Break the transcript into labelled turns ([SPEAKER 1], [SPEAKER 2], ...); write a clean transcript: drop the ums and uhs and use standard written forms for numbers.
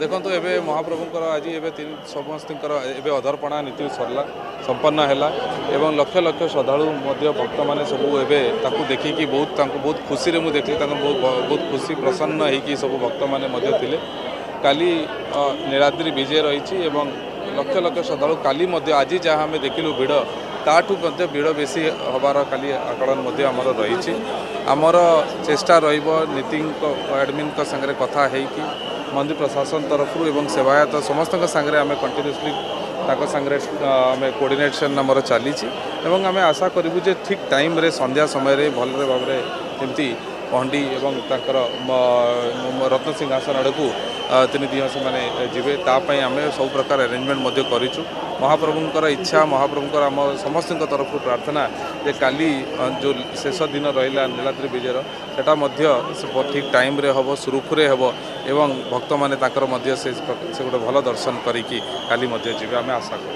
[SPEAKER 1] देखो एबे महाप्रभुंकर आज समस्त अधरपणा नीति सरला संपन्न है लक्ष लक्ष श्रद्धालु भक्त मैंने सब एवं देखिकी बहुत खुशी रे मुझे देखली बहुत खुशी प्रसन्न होगी सब भक्त मैंने काली नीलाद्री विजय रही लक्ष लक्ष श्रद्धालु काली आज जहाँ आम देखिलु भिड़ ताठू भिड़ बेसी हबार काली आकलन आमर रही आमर चेष्टा नीति एडमिन सागर कथा है कि मंदिर प्रशासन तरफ एवं सेवायत समस्त सागर आम कंटिन्यूसली सागर आम कोऑर्डिनेशन आमर चली आम आशा करूँ जे ठीक टाइम रे संध्या समय भल भाव में पहंडी एवं रत्न सिंहासन आड़ को तीन दिन से मैंने जीवे तापाई आम सब प्रकार अरेंजमेंट करूँ महाप्रभुंर इच्छा महाप्रभुंर आम समस्त तरफ प्रार्थना जे काली जो शेष दिन रहा नीलाद्री विजयर सेटा ठीक टाइम रे हम सुरुखुरे हम एवं भक्त मैंने से गोटे भल दर्शन करी काली जीवे आम आशा करूँ।